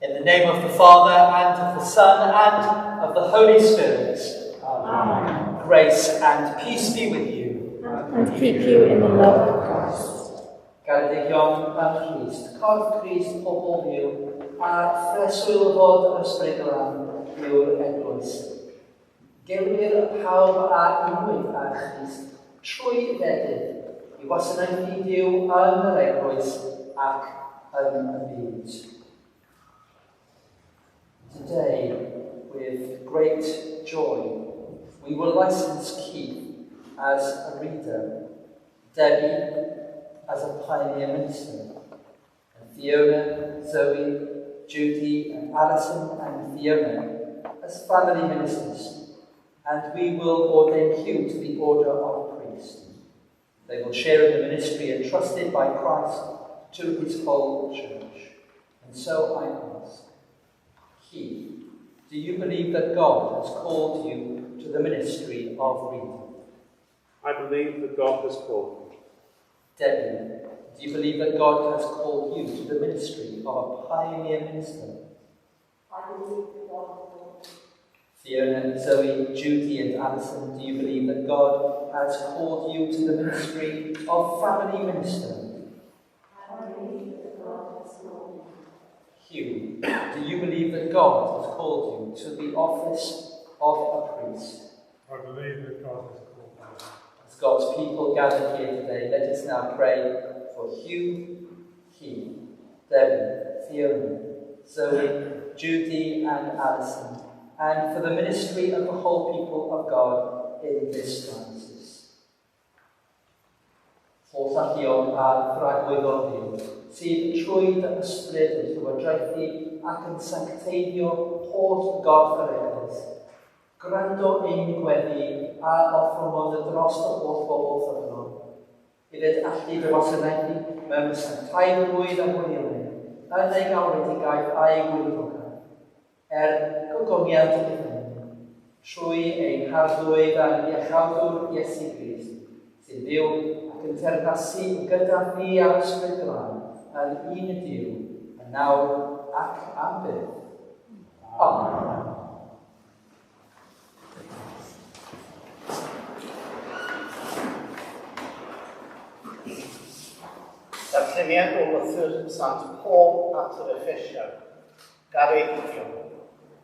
In the name of the Father, and of the Son, and of the Holy Spirit. Amen. Grace and peace be with you. And keep you in the love of Christ. Garedigion yn Christ, corff Christ pobl fyw, a phreswyl o fod yn ysbryd o ran yw'r eglwys. Gelwir pawb a unwyd ar Christ trwy fedydd i wasanaethu Duw yn yr eglwys ac yn y byd. Today, with great joy, we will license Keith as a reader, Debbie as a pioneer minister, and Fiona, Zoe, Judy, and Alison and Fiona as family ministers, and we will ordain Hugh to the order of priest. They will share in the ministry entrusted by Christ to his whole church. And so I ask, Keith, do you believe that God has called you to the ministry of reading? I believe that God has called me. Debbie, do you believe that God has called you to the ministry of a pioneer minister? I believe that God has called me. Fiona, Zoe, Judy, and Alison, do you believe that God has called you to the ministry of family minister? I believe that God has called me. Hugh, do you believe that God has called you to the office of a priest? I believe that God has called me. As God's people gathered here today, let us now pray for Hugh, Keith, Debbie, Fiona, Zoe, Judy, and Alison, and for the ministry of the whole people of God in this diocese. Holl a thragwyddol Dduw, sydd trwy dy ysbryd yn llywodraethu ac yn sancteiddio holl gorff yr eglwys. Gwrando ein gweddi a offrwmod y dros y holl bobl ffyddlon. Iddynt allu dy wasanaethu mewn sanctaiddrwydd a gwirionedd, yn ei gawredigaeth a'i gwirfogaeth, gogoniant y gyfnod, trwy ein harddwyd a'n iechawdwr Iesu Grist, sy'n byw ac yn terfysu gyda ni ar ysbryd glân yn un y Duw, yn nawr ac am byth. Amen. Darlleniad o lythyr Sant Paul at yr Effesiaid, Garedigion,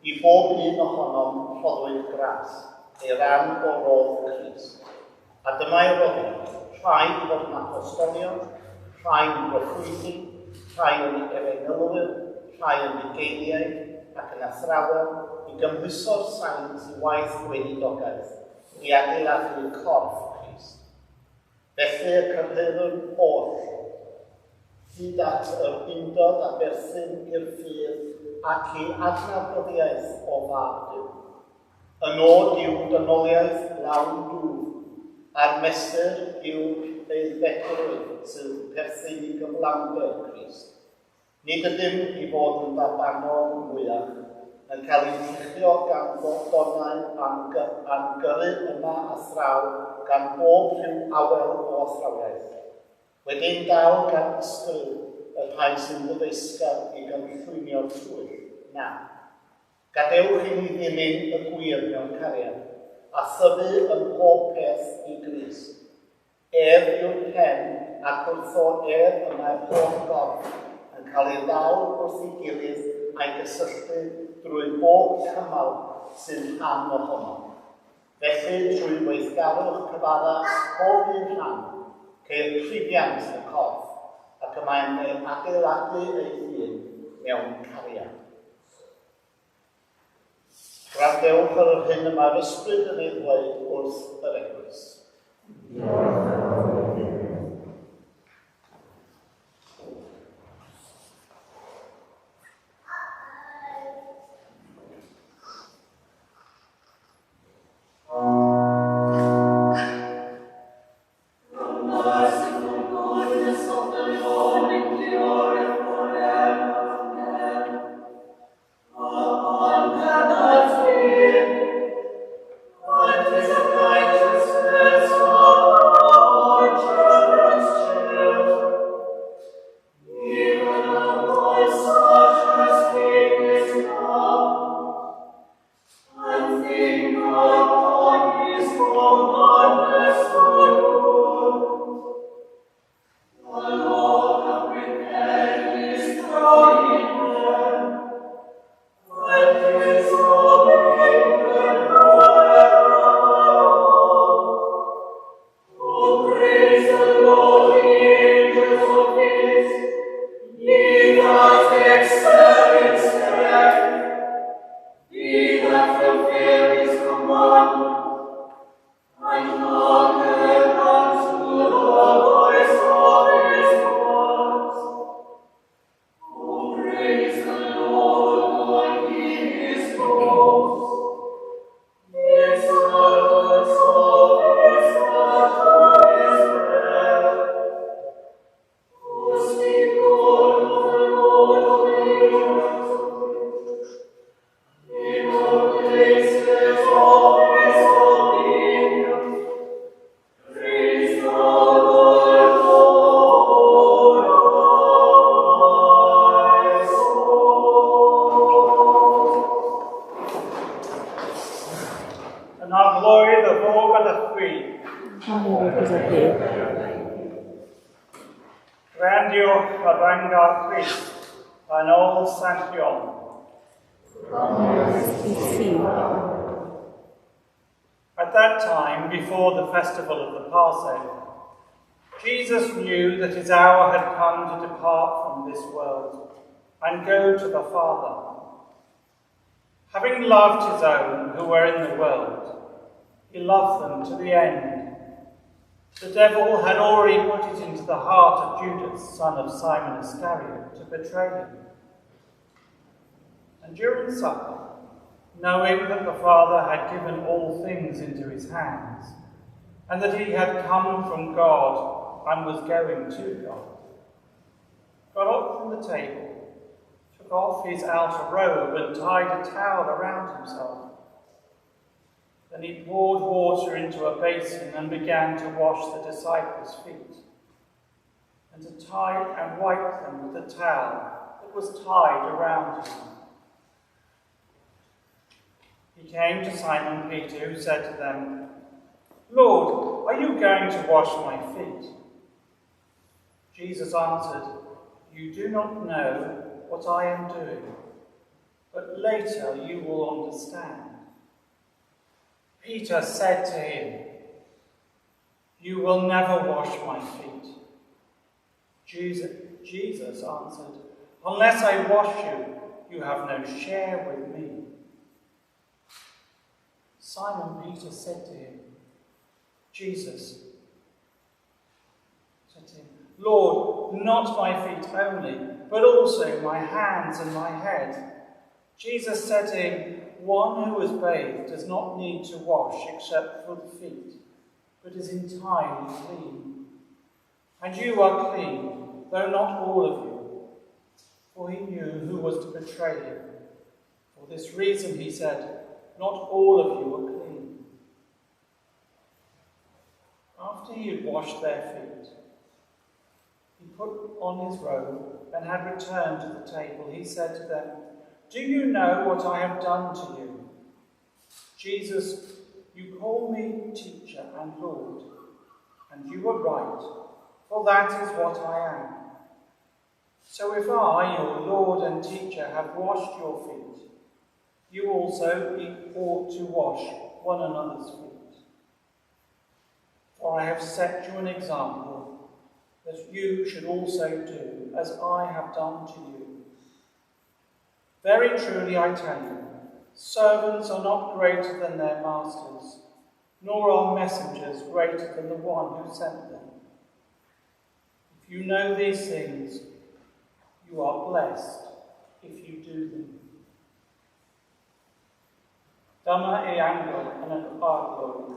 i bob un ohonom rhoddwyd gras, ei ran o rodd Crist. A dyma'i roddi, rhai fod yn apostolion, rhai yn broffwydi, rhai yn efenylwyr, rhai yn bugeiliau ac yn athrawon, i gymhwyso'r saint i waith gweinidogaeth, i adeiladu'r corff Crist. Felly y cyrhaeddwn oll, hyd at yr undod a berthyn i'r ffydd ac i adnabyddiaeth o fab Duw. Yn oed yw dynoliaeth lawn dŵr, a'r mesur yw ei ddechrau sydd perthyn i gyflawnder Crist. Nid ydym i fod yn babanol mwyach, yn cael ei lluchio gan ddonau am gyrru yma a thraw gan bob rhyw awel o athrawiaeth. Wedyn daw gan ysgryw y rhai sy'n ddyfeisgar i gynllwynio trwy. Na. Gadewch i ni ddilyn y gwir mewn cariad, a thyfu yn pob peth i Grist. Yw'r pen ac wrtho yma'r holl gorff yn cael ei lawr wrth ei gilydd a'i gysylltu drwy bob cymal sy'n rhan ohono. Felly, trwy weithgarwch cyfadda pob un rhan, ceir priddiant y corff, ac yma'n ei adeiladu ei hun mewn cariad. Gwrandewch ar yr hyn yma'r ysbryd yn ei ddweud wrth yr eglwys. Righteousness, O At that time, before the festival of the Passover, Jesus knew that his hour had come to depart from this world and go to the Father. Having loved his own who were in the world, he loved them to the end. The devil had already put it into the heart of Judas, son of Simon Iscariot, to betray him. And during supper, knowing that the Father had given all things into his hands, and that he had come from God and was going to God, got up from the table, took off his outer robe and tied a towel around himself. Then he poured water into a basin and began to wash the disciples' feet, and to tie and wipe them with the towel that was tied around him. He came to Simon Peter, who said to them, "Lord, are you going to wash my feet?" Jesus answered, "You do not know what I am doing, but later you will understand." Peter said to him, "You will never wash my feet." Jesus answered, "Unless I wash you, you have no share with me." Simon Peter said to him, Jesus said to him, "Lord, not my feet only, but also my hands and my head." Jesus said to him, "One who is bathed does not need to wash except for the feet, but is entirely clean. And you are clean, though not all of you." For he knew who was to betray him. For this reason he said, "Not all of you are clean." After he had washed their feet, he put on his robe and had returned to the table. He said to them, "Do you know what I have done to you? Jesus, you call me teacher and Lord, and you are right, for that is what I am. So if I, your Lord and teacher, have washed your feet, you also ought to wash one another's feet. For I have set you an example, that you should also do as I have done to you. Very truly I tell you, servants are not greater than their masters, nor are messengers greater than the one who sent them. If you know these things, you are blessed if you do them." Dyma ei angel yn yr arglwydd.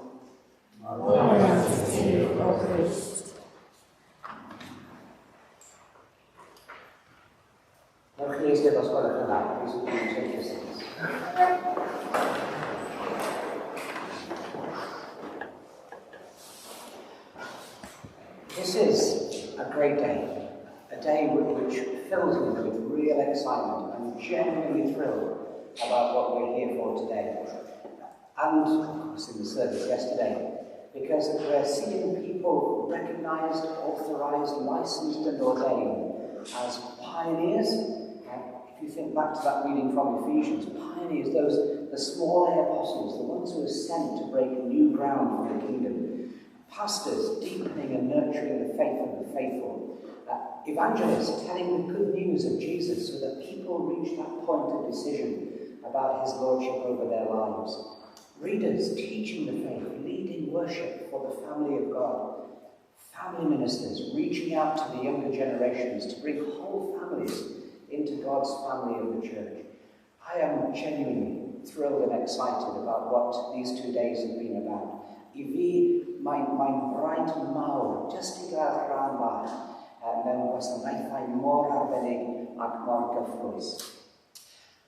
Glory to you, O Christ. Newch chi eistedd os gwelwch yn dda, please do take your seats. This is a great day which fills me with real excitement. I'm genuinely thrilled about what we're here for today. And, of course, in the service yesterday, because we're seeing people recognised, authorised, licensed and ordained as pioneers. If you think back to that reading from Ephesians, pioneers, the small A apostles, the ones who are sent to break new ground for the kingdom. Pastors, deepening and nurturing the faith of the faithful. Evangelists, telling the good news of Jesus so that people reach that point of decision about his lordship over their lives. Readers, teaching the faith, leading worship for the family of God. Family ministers, reaching out to the younger generations to bring whole families into God's family of the church. I am genuinely thrilled and excited about what these 2 days have been about. I fi, mae'n braint mawr, jyst I gael rhan bach, mewn gwasanaethau mor arbennig ac mor gyffrous.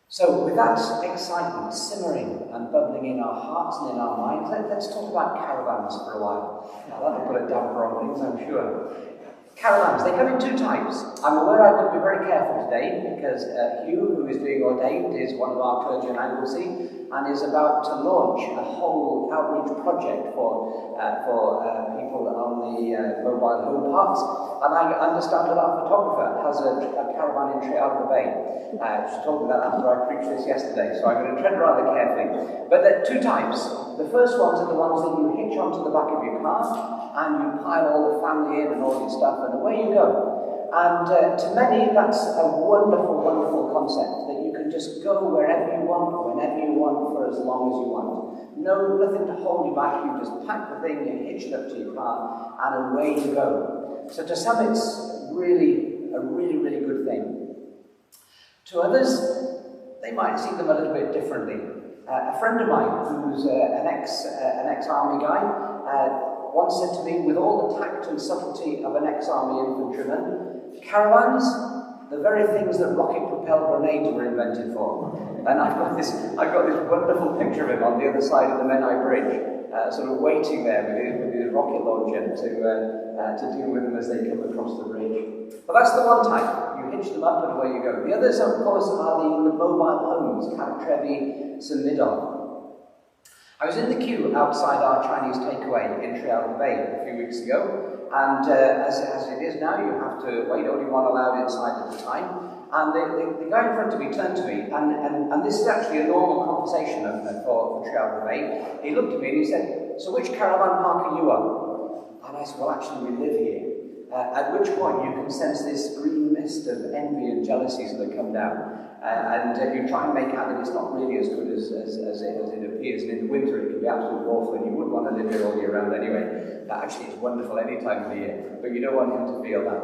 So with that excitement simmering and bubbling in our hearts and in our minds, let's talk about caravans for a while. Now that'll put a damper on things, I'm sure. Caravans, they come in two types. I'm aware I've got to be very careful today because Hugh, who is being ordained, is one of our clergy in Anglesey and is about to launch a whole outreach project for people on the mobile home parks. And I understand that our photographer has a caravan in Trwyddedu Bay. She told me that after I preached this yesterday, so I'm going to tread rather carefully. But there are two types. The first ones are the ones that you hitch onto the back of your car and you pile all the family in and all your stuff and away you go. And to many that's a wonderful, wonderful concept that you can just go wherever you want, whenever you want, for as long as you want. Nothing to hold you back, you just pack the thing, you hitch it up to your car and away you go. So to some it's really a really good thing. To others, they might see them a little bit differently. A friend of mine, who's an ex-army guy, once said to me, with all the tact and subtlety of an ex-army infantryman, caravans, the very things that rocket-propelled grenades were invented for. And I've got this wonderful picture of him on the other side of the Menai Bridge, sort of waiting there with his rocket launcher to deal with them as they come across the bridge. But that's the one type. You hitch them up and away you go. The others, of course, are the mobile homes, Cartrefi, Symudol. I was in the queue outside our Chinese takeaway in Trwyddedu Bay a few weeks ago, and as it is now, you have to wait, only one allowed inside at a time. And the guy in front of me turned to me, and this is actually a normal conversation for Trwyddedu Bay. He looked at me and he said, "So which caravan park are you on?" And I said, "Well, actually, we live here." At which point you can sense this green mist of envy and jealousy sort of come down. And you try and make out that it's not really as good as it appears. And in the winter it can be absolutely awful and you wouldn't want to live here all year round anyway. Actually it's wonderful any time of the year, but you don't want him to feel that.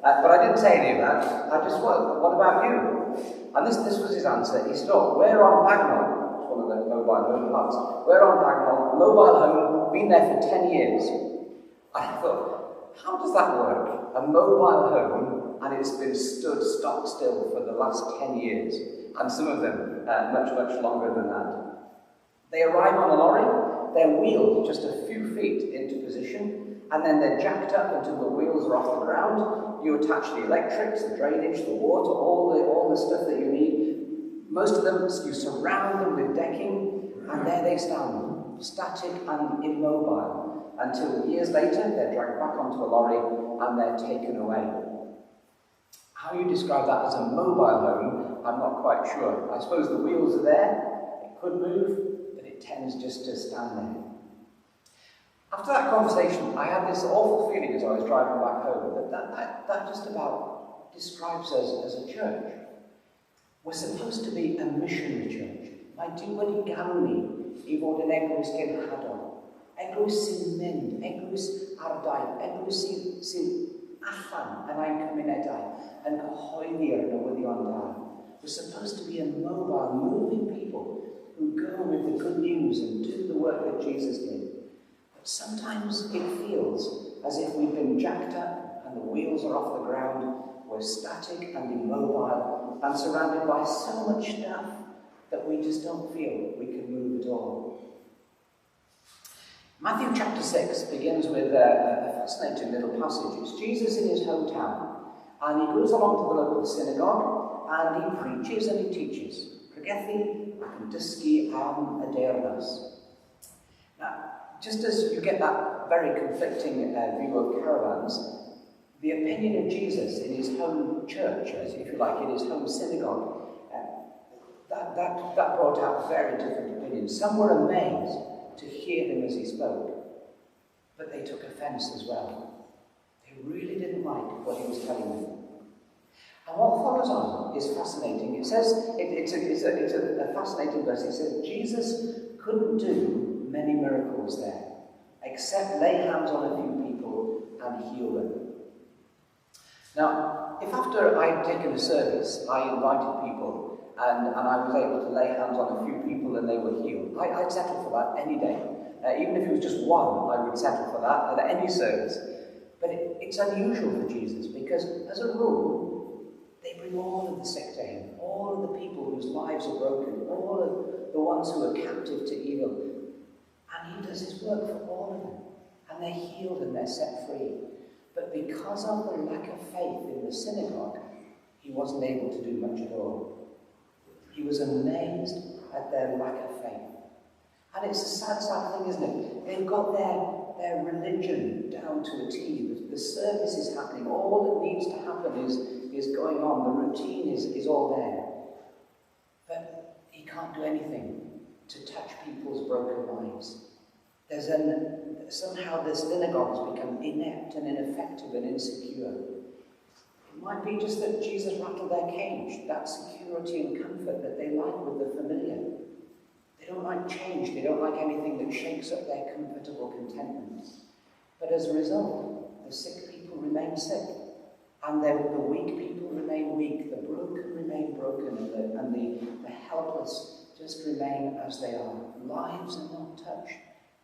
But I didn't say any of that. I just, well, what about you? And this was his answer. He said, "Oh, we're on Bagnall." It's one of the mobile home parks. "We're on Bagnall, mobile home, been there for 10 years. I thought, how does that work? A mobile home, and it's been stood stock still for the last 10 years, and some of them much longer than that. They arrive on a lorry, they're wheeled just a few feet into position, and then they're jacked up until the wheels are off the ground. You attach the electrics, the drainage, the water, all the stuff that you need. Most of them, you surround them with decking, and there they stand, static and immobile, until years later they're dragged back onto a lorry and they're taken away. How you describe that as a mobile home, I'm not quite sure. I suppose the wheels are there, it could move, but it tends just to stand there. After that conversation, I had this awful feeling as I was driving back home that just about describes us as a church. We're supposed to be a missionary church. Mae Duw wedi galw ni I fod yn eglwys genhadol. Eglwys sy'n mynd, eglwys ar daith, eglwys sy'n allan yn ein cymunedau, yn cyhoeddi'r newyddion da. We're supposed to be a mobile, moving people who go with the good news and do the work that Jesus did. But sometimes it feels as if we've been jacked up and the wheels are off the ground, we're static and immobile and surrounded by so much stuff that we just don't feel we can move at all. Matthew chapter 6 begins with a fascinating little passage. It's Jesus in his hometown, and he goes along to the local synagogue, and he preaches and he teaches. Pregethu ac yn dysgu am y deyrnas. Now, just as you get that very conflicting view of caravans, the opinion of Jesus in his home church, as if you like, in his home synagogue, that brought out very different opinions. Some were amazed to hear him as he spoke, but they took offence as well. They really didn't like what he was telling them. And what follows on is fascinating. It says, it's a fascinating verse. It says, Jesus couldn't do many miracles there, except lay hands on a few people and heal them. Now, if after I'd taken a service, I invited people and I was able to lay hands on a few people and they were healed, I'd settle for that any day. Even if it was just one, I would settle for that at any service. But it's unusual for Jesus because, as a rule, they bring all of the sick to him, all of the people whose lives are broken, all of the ones who are captive to evil. And he does his work for all of them. And they're healed and they're set free. But because of the lack of faith in the synagogue, he wasn't able to do much at all. He was amazed at their lack of faith. And it's a sad, sad thing, isn't it? They've got their religion down to a T. The service is happening. All that needs to happen is going on. The routine is all there. But he can't do anything to touch people's broken lives. Somehow the synagogue has become inept and ineffective and insecure. It might be just that Jesus rattled their cage, that security and comfort that they like with the familiar. They don't like change, they don't like anything that shakes up their comfortable contentment. But as a result, the sick people remain sick, and the weak people remain weak, the broken remain broken, and the helpless just remain as they are. Lives are not touched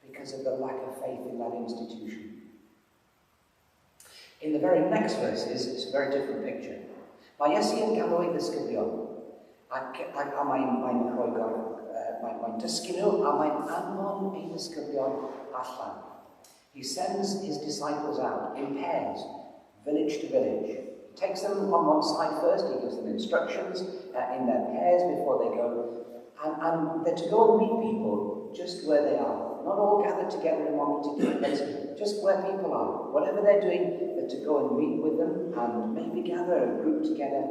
because of the lack of faith in that institution. In the very next verses, it's a very different picture. Mae Iesu yn galw ei ddisgyblion, ac mae'n dysgu nhw, a mae'n anfon ei ddisgyblion allan. He sends his disciples out in pairs, village to village. He takes them on one side first, he gives them instructions in their pairs before they go, and they're to go and meet people just where they are. Not all gathered together in one particular place, just where people are. Whatever they're doing, they're to go and meet with them and maybe gather a group together.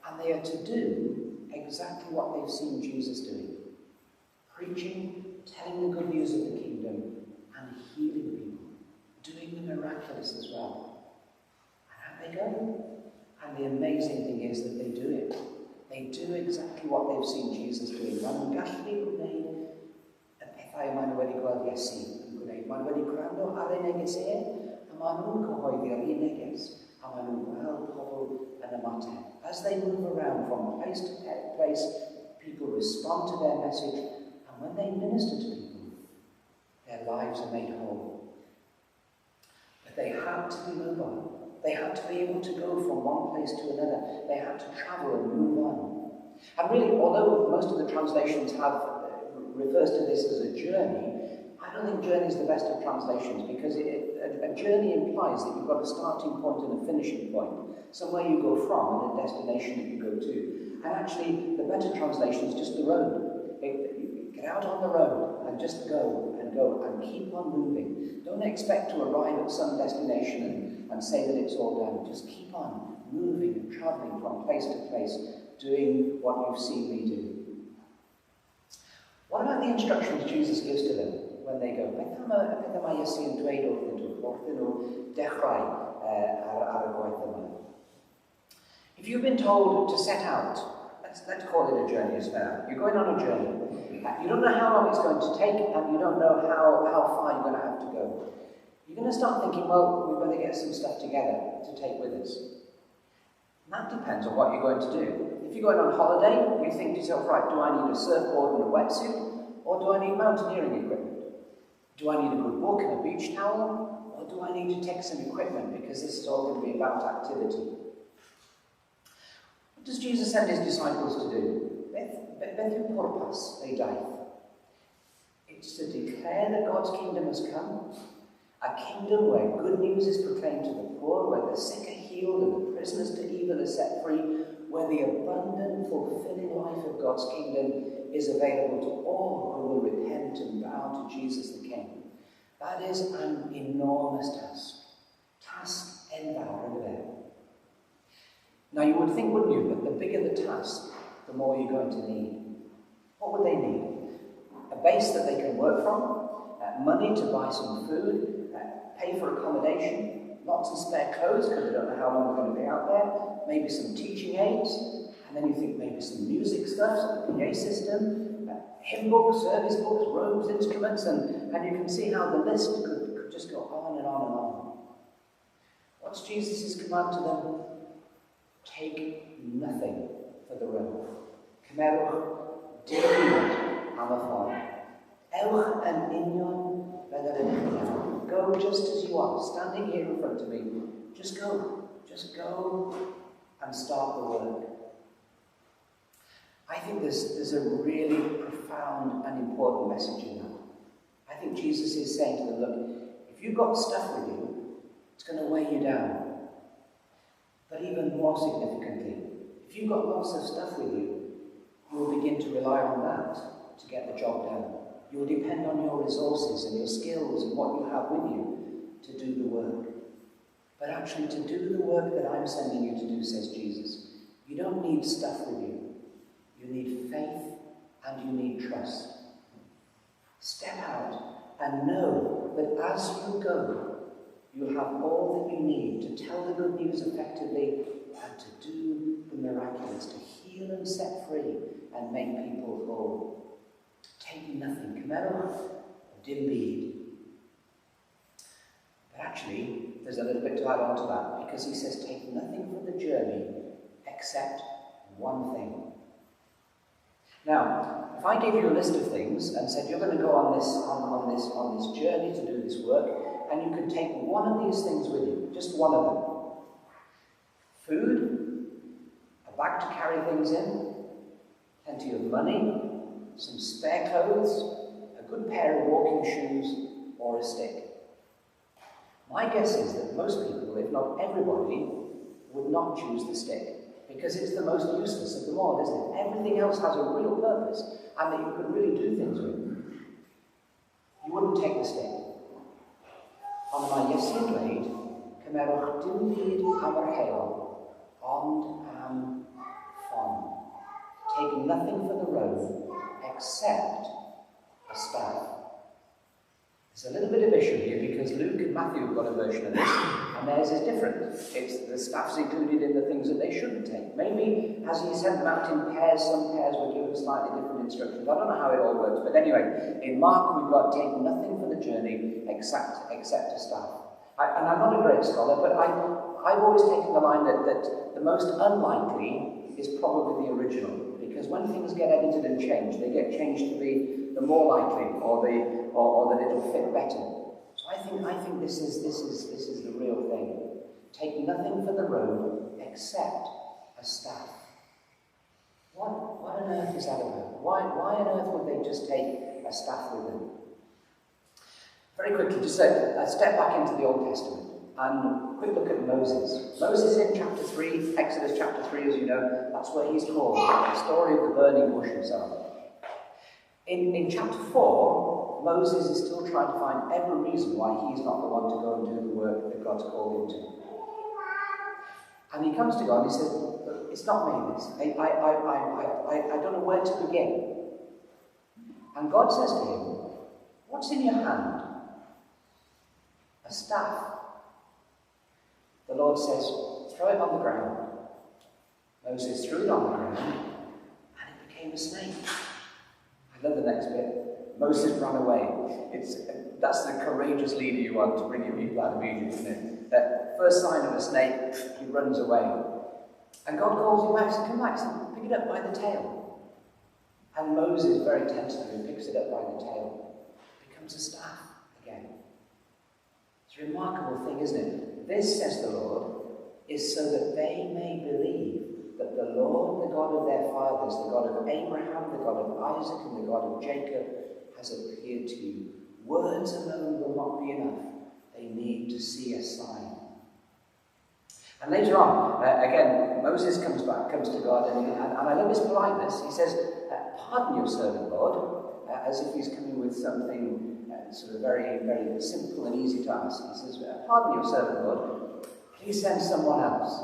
And they are to do exactly what they've seen Jesus doing. Preaching, telling the good news of the kingdom, and healing people. Doing the miraculous as well. And out they go. And the amazing thing is that they do it. They do exactly what they've seen Jesus doing. Maen nhw'n gallu gwneud y pethau maen nhw wedi gweld Iesu yn gwneud. Maen nhw wedi gwrando ar ei neges a maen nhw'n cyhoeddi ar ei neges, a maen nhw'n gweld pobl yn ymateb. As they move around from place to place, people respond to their message, and when they minister to people, their lives are made whole. But they had to be mobile. They had to be able to go from one place to another. They had to travel and move on. And really, although most of the translations refers to this as a journey, I don't think journey is the best of translations, because a journey implies that you've got a starting point and a finishing point, somewhere you go from and a destination that you go to. And actually, the better translation is just the road. Get out on the road and just go and keep on moving. Don't expect to arrive at some destination and say that it's all done. Just keep on moving and travelling from place to place, doing what you've seen me do. What about the instructions Jesus gives to them when they go? Beth am I Iesu yn dweud wrthyn nhw dechrau ar y gwaith yma? If you've been told to set out, let's call it a journey as well. You're going on a journey. You don't know how long it's going to take, and you don't know how far you're going to have to go. You're going to start thinking, well, we better get some stuff together to take with us. And that depends on what you're going to do. If you're going on holiday, you think to yourself, right, do I need a surfboard and a wetsuit, or do I need mountaineering equipment? Do I need a good book and a beach towel, or do I need to take some equipment, because this is all going to be about activity? What does Jesus send his disciples to do? Beth yw pwrpas ei daith? It's to declare that God's kingdom has come, a kingdom where good news is proclaimed to the poor, where the sick are healed and the prisoners to evil are set free, where the abundant, fulfilling life of God's kingdom is available to all who will repent and bow to Jesus the King. That is an enormous task enfawr yn y. Now you would think, wouldn't you, that the bigger the task, the more you're going to need. What would they need? A base that they can work from, money to buy some food, pay for accommodation, lots of spare clothes because they don't know how long they're going to be out there, maybe some teaching aids, and then you think maybe some music stuff, some PA system, hymn books, service books, robes, instruments, and you can see how the list could just go on and on and on. What's Jesus' command to them? Take nothing for the road. Cymerwch dim byd am y ffordd. Ewch yn union fel yr ydych. Go just as you are, standing here in front of me. Just go. Just go and start the work. I think there's a really profound and important message in that. I think Jesus is saying to them, look, if you've got stuff with you, it's going to weigh you down. But even more significantly, if you've got lots of stuff with you, you'll begin to rely on that to get the job done. You'll depend on your resources and your skills and what you have with you to do the work. But actually, to do the work that I'm sending you to do, says Jesus, you don't need stuff with you. You need faith and you need trust. Step out and know that as you go, you'll have all that you need to tell the good news effectively and to do the miraculous, to heal and set free and make people whole. Take nothing. Cymerwch dim byd. But actually, there's a little bit to add on to that, because he says, take nothing for the journey except one thing. Now, if I gave you a list of things and said you're going to go on this journey to do this work, and you could take one of these things with you, just one of them. Food, a bag to carry things in, plenty of money, some spare clothes, a good pair of walking shoes, or a stick. My guess is that most people, if not everybody, would not choose the stick, because it's the most useless of them all, isn't it? Everything else has a real purpose, and that you could really do things with. You wouldn't take the stick. Ond mae Iesu'n dweud, cymerwch dim byd am yr heol, ond am ffon. Take nothing for the road except a staff. There's a little bit of issue here because Luke and Matthew have got a version of this, and theirs is different. It's the staff's included in the things that they shouldn't take. Maybe as he sent them out in pairs, some pairs were given slightly different instructions. I don't know how it all works, but anyway, in Mark we've got take nothing for the journey except a staff. And I'm not a great scholar, but I've always taken the line that the most unlikely is probably the original, because when things get edited and changed, they get changed to be the more likely, or that it'll fit better. So I think this is the real thing. Take nothing for the road except a staff. What on earth is that about? Why on earth would they just take a staff with them? Very quickly, just a step back into the Old Testament and quick look at Moses. Moses in chapter 3, Exodus chapter 3, as you know, that's where he's called the story of the burning bush and so on. In chapter 4, Moses is still trying to find every reason why he's not the one to go and do the work that God's called him to. And he comes to God and he says, look, it's not me, this. I don't know where to begin. And God says to him, what's in your hand? A staff. The Lord says, throw it on the ground. Moses threw it on the ground and it became a snake. I love the next bit. Moses ran away. That's the courageous leader you want to bring your people out of Egypt, isn't it? That first sign of a snake, he runs away. And God calls him back and says, come back, and pick it up by the tail. And Moses very tentatively picks it up by the tail. It becomes a staff again. It's a remarkable thing, isn't it? This, says the Lord, is so that they may believe that the Lord, the God of their fathers, the God of Abraham, the God of Isaac, and the God of Jacob, has appeared to you. Words alone will not be enough. They need to see a sign. And later on, again, Moses comes to God, and I love his politeness. He says, pardon your servant, Lord, as if he's coming with something sort of very, very simple and easy to ask. He says, pardon your servant, Lord. Please send someone else.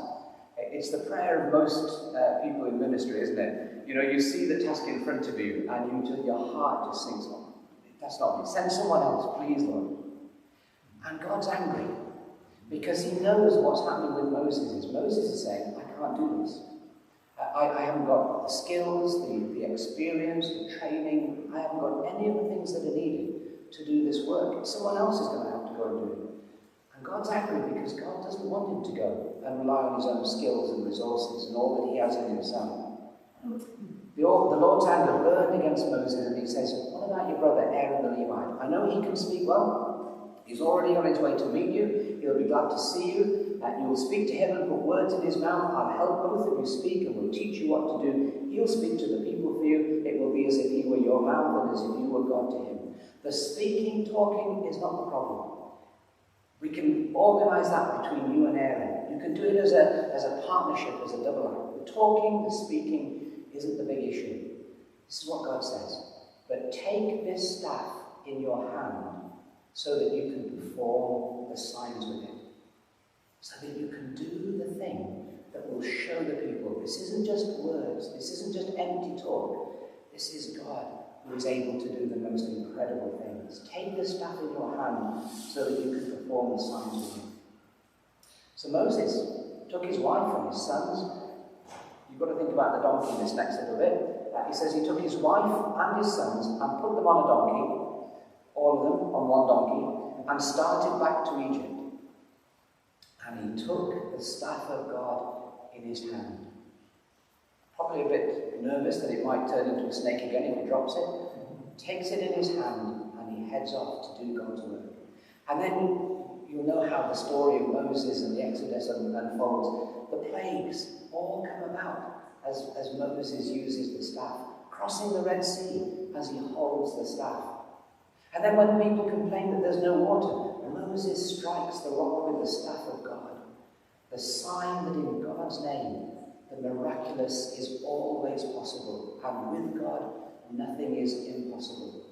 It's the prayer of most people in ministry, isn't it? You know, you see the task in front of you and your heart just sinks, oh, that's not me. Send someone else, please, Lord. And God's angry because he knows what's happening with Moses. Moses is saying, I can't do this. I haven't got the skills, the experience, the training. I haven't got any of the things that are needed to do this work. Someone else is going to have to go and do it. And God's angry because God doesn't want him to go and rely on his own skills and resources and all that he has in himself. The Lord's anger burned against Moses, and he says, what about your brother Aaron the Levite? I know he can speak well. He's already on his way to meet you. He'll be glad to see you. You will speak to him and put words in his mouth. I'll help both of you speak and will teach you what to do. He'll speak to the people for you. It will be as if he were your mouth and as if you were God to him. The speaking, talking is not the problem. We can organise that between you and Aaron. You can do it as a partnership, as a double act. The talking, the speaking isn't the big issue. This is what God says. But take this staff in your hand so that you can perform the signs with it. So that you can do the thing that will show the people. This isn't just words. This isn't just empty talk. This is God who is able to do the most incredible things. Take the staff in your hand so that you can perform the signs with it. So Moses took his wife and his sons. You've got to think about the donkey in this next little bit. He says he took his wife and his sons and put them on a donkey, all of them on one donkey, and started back to Egypt. And he took the staff of God in his hand. Probably a bit nervous that it might turn into a snake again if he drops it. Takes it in his hand and he heads off to do God's work. And then you'll know how the story of Moses and the Exodus unfolds. The plagues all come about as Moses uses the staff, crossing the Red Sea as he holds the staff. And then when people complain that there's no water, Moses strikes the rock with the staff of God, the sign that in God's name the miraculous is always possible, and with God nothing is impossible.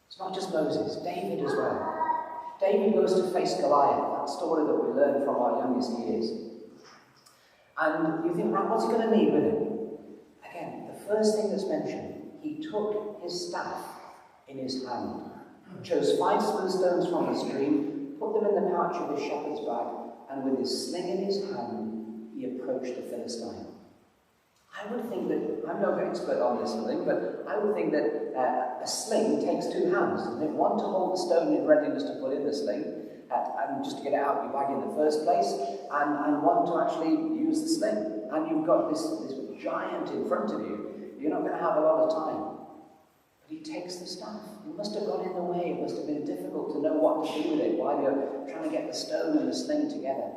It's not just Moses, David as well. David goes to face Goliath, that story that we learn from our youngest years. And you think, right, what's he going to need with him? Again, the first thing that's mentioned, he took his staff in his hand, chose 5 smooth stones from the stream, put them in the pouch of his shepherd's bag, and with his sling in his hand, he approached the Philistine. I would think that, I'm no expert on this thing, but I would think that a sling takes 2 hands, doesn't it? One to hold the stone in readiness to put in the sling, and just to get it out of your bag in the first place, and one to actually use the sling. And you've got this giant in front of you. You're not going to have a lot of time. But he takes the staff. It must have got in the way. It must have been difficult to know what to do with it while you're trying to get the stone and the sling together.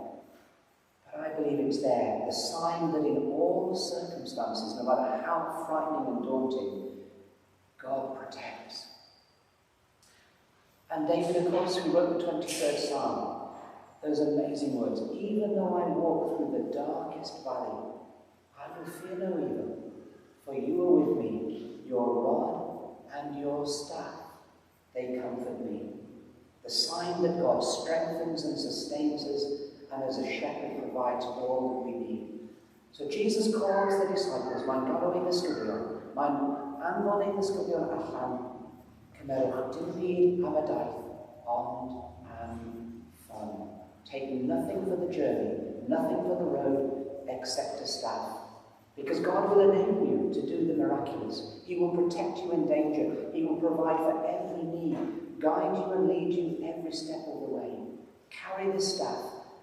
But I believe it's there, the sign that in all circumstances, no matter how frightening and daunting, God protects. And David, of course, who wrote the 23rd Psalm, those amazing words, even though I walk through the darkest valley, I will fear no evil, for you are with me, your rod and your staff, they comfort me. The sign that God strengthens and sustains us, and as a shepherd provides all that we need. So Jesus calls the disciples, mein Gott ddisgyblion, mein anfon ddisgyblion allan, cymerwch dim byd am y daith, ond am ffon. Take nothing for the journey, nothing for the road, except a staff. Because God will enable you to do the miraculous. He will protect you in danger. He will provide for every need, guide you and lead you every step of the way. Carry this staff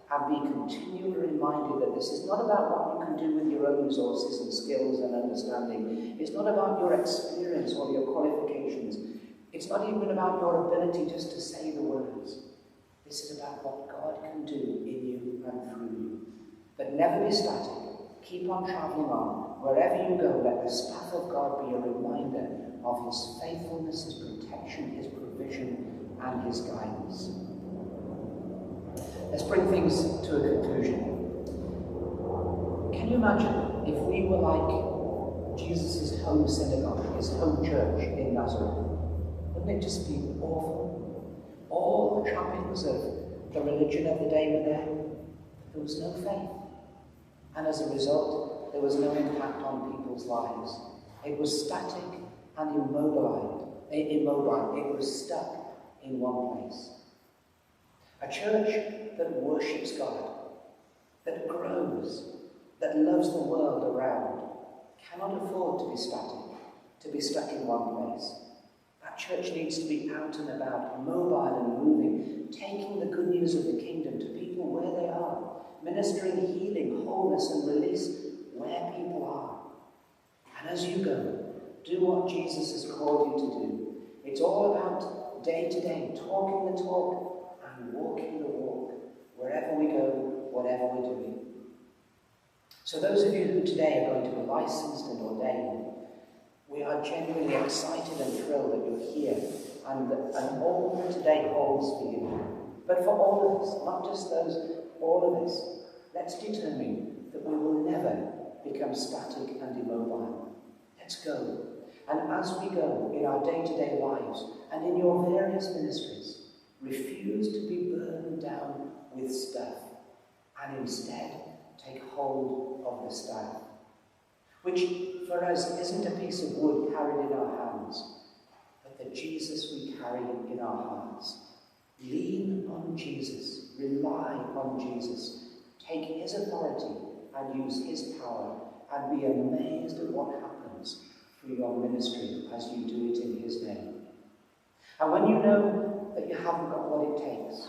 and be continually reminded that this is not about what you can do with your own resources and skills and understanding. It's not about your experience or your qualifications. It's not even about your ability just to say the words. This is about what God can do in you and through you. But never be static. Keep on travelling on. Wherever you go, let the staff of God be a reminder of his faithfulness, his protection, his provision, and his guidance. Let's bring things to a conclusion. Can you imagine if we were like Jesus' home synagogue, his home church in Nazareth? Wouldn't it just be awful? All the trappings of The religion of the day were there. There was no faith. And as a result, there was no impact on people's lives. It was static and immobile. It was stuck in one place. A church that worships God, that grows, that loves the world around, cannot afford to be static, to be stuck in one place. That church needs to be out and about, mobile and moving, taking the good news of the kingdom to people where they are, ministering healing, wholeness and release where people are. And as you go, do what Jesus has called you to do. It's all about day to day, talking the talk and walking the walk, wherever we go, whatever we're doing. So those of you who today are going to be licensed and ordained, we are genuinely excited and thrilled that you're here and all that today holds for you. But for all of us, not just those, all of us, let's determine that we will never become static and immobile. Let's go. And as we go in our day-to-day lives and in your various ministries, refuse to be burdened down with stuff and instead take hold of the staff, which for us isn't a piece of wood carried in our hands, but the Jesus we carry in our hearts. Lean on Jesus, rely on Jesus, take his authority and use his power, and be amazed at what happens through your ministry as you do it in his name. And when you know that you haven't got what it takes,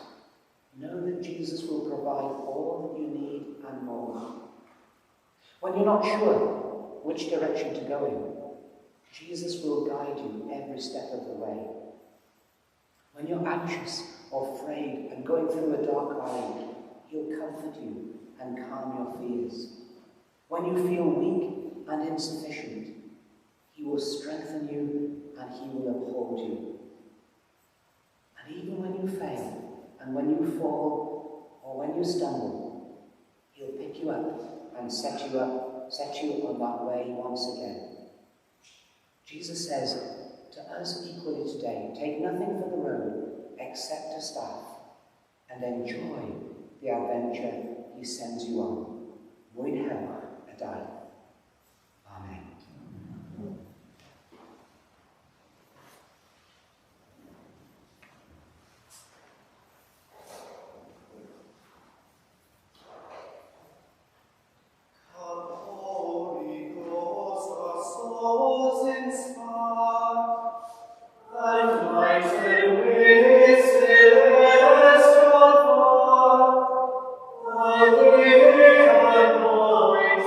know that Jesus will provide all that you need and more. When you're not sure which direction to go in, Jesus will guide you every step of the way. When you're anxious or afraid and going through a dark valley, he'll comfort you and calm your fears. When you feel weak and insufficient, he will strengthen you and he will uphold you. And even when you fail and when you fall or when you stumble, he'll pick you up and set you on that way once again. Jesus says to us equally today, take nothing for the road except a staff and enjoy the adventure he sends you on. Mwyn help a day. Amen. Celestial God,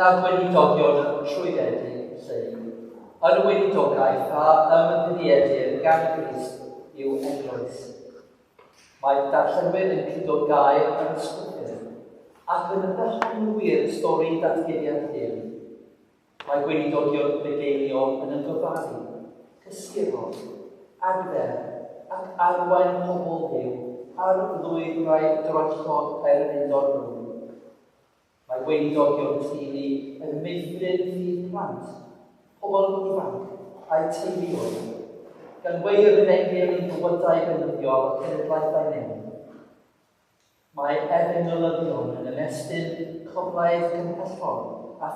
Na gweinidogion trwyddedu, lle yn y weinidogaeth a ymddiriedig gan Grist yw eglwys. Mae darllenwyr yn cludo gair yn ysgrifennu ac yn ddechrau'r stori datgyddiad Dduw. Mae gweinidogion bugeilio yn ymgyfaru, cysguro, adfer ac arwain pobl Dduw ar ddwybrau droellod perynidod nhw. Mae gweinidogion teulu yn meithrin ffydd plant, pobl ifanc a'i teuluoedd, gan weir yn egil i bywydau benyddiol ac cenedlaethau newydd. Mae efengolyddion yn ymestyn cyflaidd cymhellol a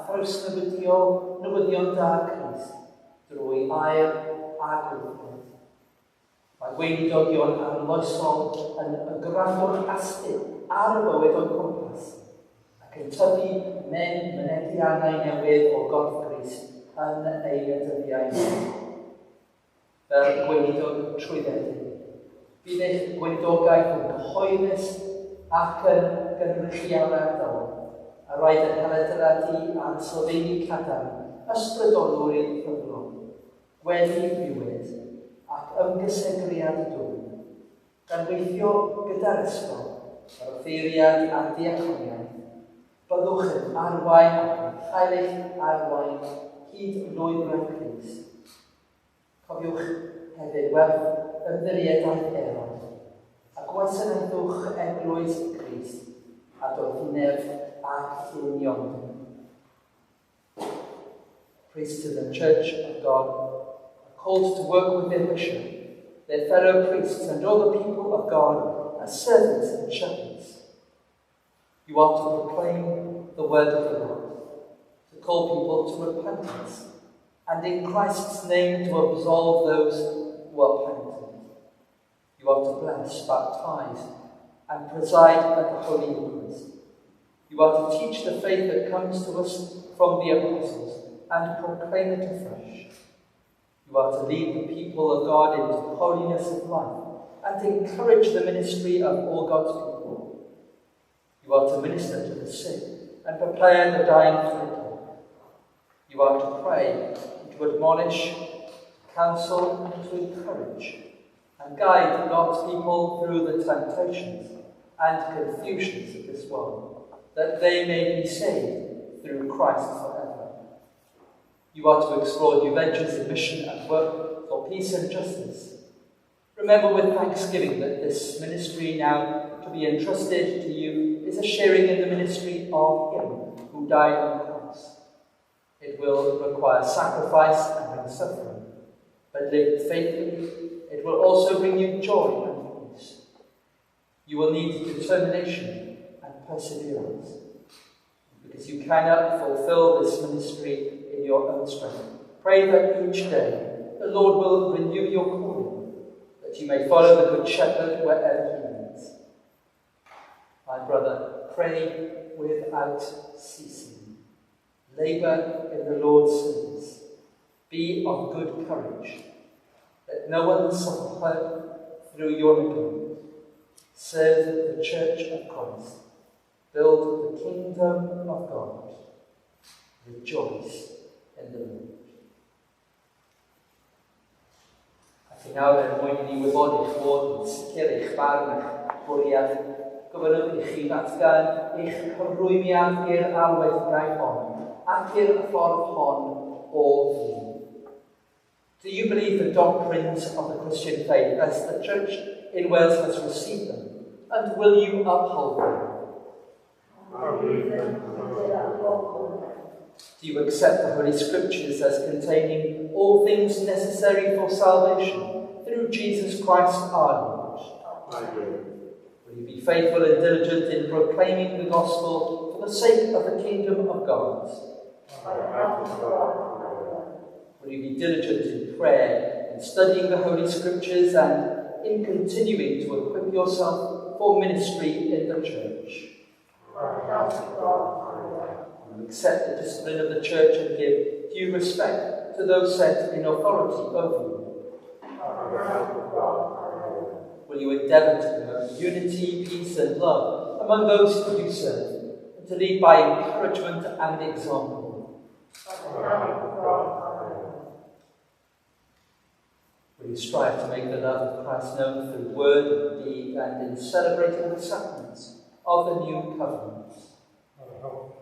newyddion da Crist drwy air a gwrthwyd. Mae gweinidogion arloesol yn ygranfo'r astud ar y bywyd o'n cwmpas ac yn tyfu mynediadau newydd o gorff Crist yn ei ydyddiau. Fel gweinidog trwyddedu, bydd eich gweinidogaeth yn cyhoeddus ac yn gynrychiadol, a rhaid yn heledradu a sylfaenu cadarn, ysbrydolwyr ei ffyddlon, gweddi bywyd ac ymgysegriad dŵr, gan weithio gyda'r ysgol, ar offeiriad a diaconiaeth, byddwch yn arwain ac yn chael eich arwain hyd lwybrau Crist. Cofiwch hefyd werth ymddiriedau eraill, a gwasanaethwch eglwys Crist a doethineb ac union. Praise to the Church of God, called to work with their bishop, their fellow priests, and all the people of God as servants and shepherds. You are to proclaim the word of the Lord, to call people to repentance, and in Christ's name to absolve those who are penitent. You are to bless, baptize, and preside at the Holy Eucharist. You are to teach the faith that comes to us from the apostles and proclaim it afresh. You are to lead the people of God into holiness of life and encourage the ministry of all God's people. You are to minister to the sick and prepare the dying for the dead. You are to pray, to admonish, to counsel, and to encourage, and guide God's people through the temptations and confusions of this world, that they may be saved through Christ forever. You are to explore new ventures in mission and work for peace and justice. Remember with thanksgiving that this ministry now to be entrusted to you is a sharing in the ministry of Him who died on the cross. It will require sacrifice and suffering, but lived faithfully, it will also bring you joy and peace. You will need determination and perseverance, because you cannot fulfill this ministry in your own strength. Pray that each day the Lord will renew your calling, that you may follow the Good Shepherd wherever He leads. My brother, pray without ceasing. Labour in the Lord's service. Be of good courage. Let no one suffer through your neglect. Serve the Church of Christ. Build the kingdom of God. Rejoice in the Lord. Ac i nawr mwyn i ni wybodaeth fod yn sicr eich barn eich bwriad, gofynnwch i chi ddatgan eich hyrwymiad i'r alwedigaeth hon ac i'r ffordd hon o ddyn. Do you believe the doctrines of the Christian faith as the Church in Wales has received them? And will you uphold them? Do you accept the Holy Scriptures as containing all things necessary for salvation through Jesus Christ our Lord? I do. Will you be faithful and diligent in proclaiming the gospel for the sake of the kingdom of God? Will you be diligent in prayer, in studying the Holy Scriptures, and in continuing to equip yourself for ministry in the Church? Will you accept the discipline of the Church and give due respect to those set in authority over you? Will you endeavour to promote unity, peace and love among those who you serve, and to lead by encouragement and example. Will you strive to make the love of Christ known through word and deed and in celebrating the sacraments of the new covenant? Will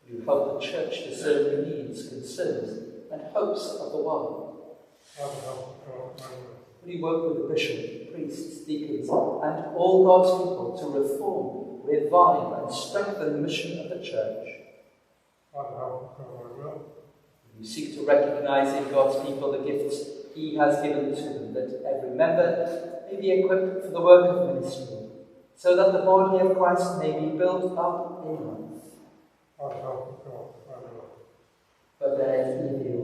you help the Church discern the needs, concerns and hopes of the world? Will you work with the bishop, priests, deacons and all God's people to reform, revive and strengthen the mission of the Church? Will you seek to recognise in God's people the gifts He has given to them, that every member may be equipped for the work of ministry, so that the body of Christ may be built up in life? Byddai i Dduw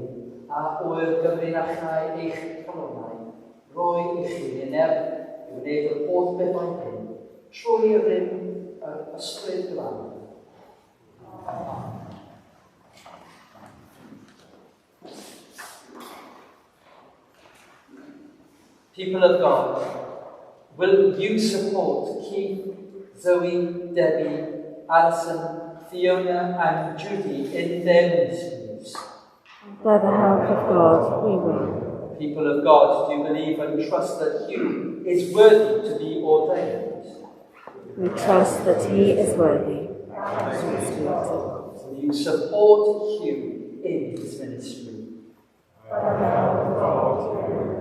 a o'r gyfrinachau eich calonau roi i chi uned i wneud yr holl bethau hyn trwy rym yr ysbryd glân. People of God, will you support Keith, Zoe, Debbie, Alison, Fiona and Judy in their ministries? By the help of God, we will. People of God, do you believe and trust that Hugh is worthy to be ordained? We trust that he is worthy. Will you support Hugh in his ministry? By the help of God, we will.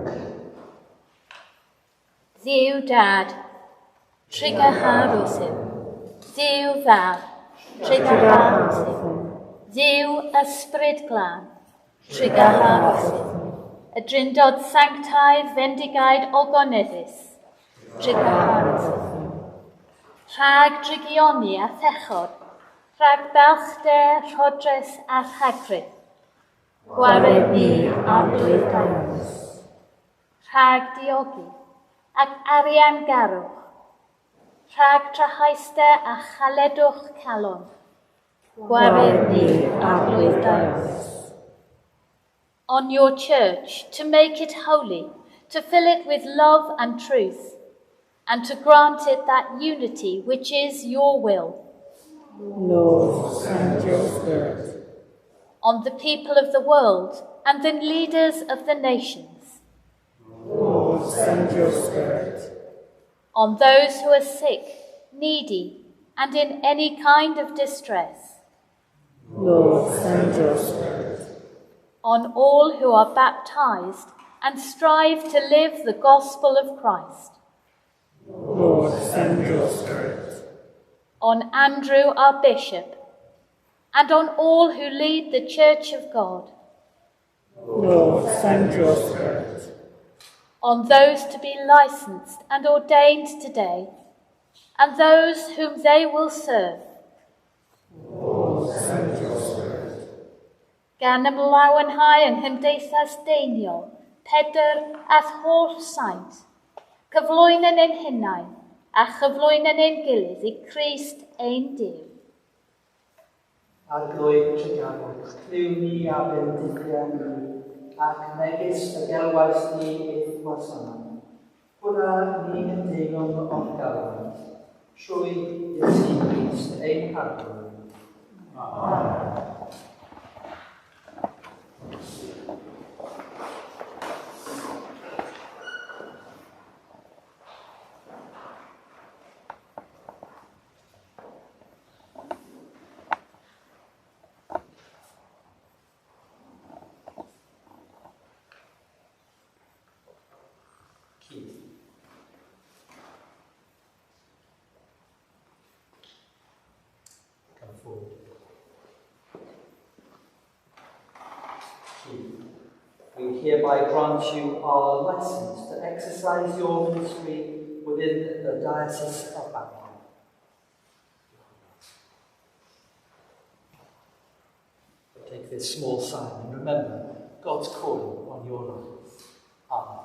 Dduw Dad, Trigahharwsyn. Dduw Fab, Trigahharwsyn. Dduw Ysbryd Glân, Trigahharwsyn. Y Drindod Sanctaidd Fendigaid Ogoneddus, Trigahharwsyn. Rhag drigioni a thechod, rhag balchder, rhodres a rhagrydd. Gwared ni am dwydains. Rhag diogi ac arian garwch. Rhag trahaiste a chaledwch calon. Gwared ni am dwydains. On your church, to make it holy, to fill it with love and truth, and to grant it that unity which is your will. Lord, send your Spirit. On the people of the world and the leaders of the nations. Lord, send your Spirit. On those who are sick, needy, and in any kind of distress. Lord, send your Spirit. On all who are baptized and strive to live the gospel of Christ. Lord, send your Spirit. On Andrew, our bishop, and on all who lead the Church of God. Lord, send your Spirit. On those to be licensed and ordained today, and those whom they will serve. Lord, send your Spirit. Gan ymlawenhau yng nghymdeithas deiniol, Pedr a holl saint, cyflwyno yn ein hunain a chyflwyno yn ein gilydd I Crist ein Duw. Ar glwyd trigarwch, clyw ni a bendithia ni, ac megis y gelwais ni eith Gwasanaeth. Hwna ni yn deilwng o'n galwad, trwy Iesu Crist ein Arglwydd. Amen. Come forward. We hereby grant you our license to exercise your ministry within the Diocese of Bath. Take this small sign and remember God's calling on your life. Amen.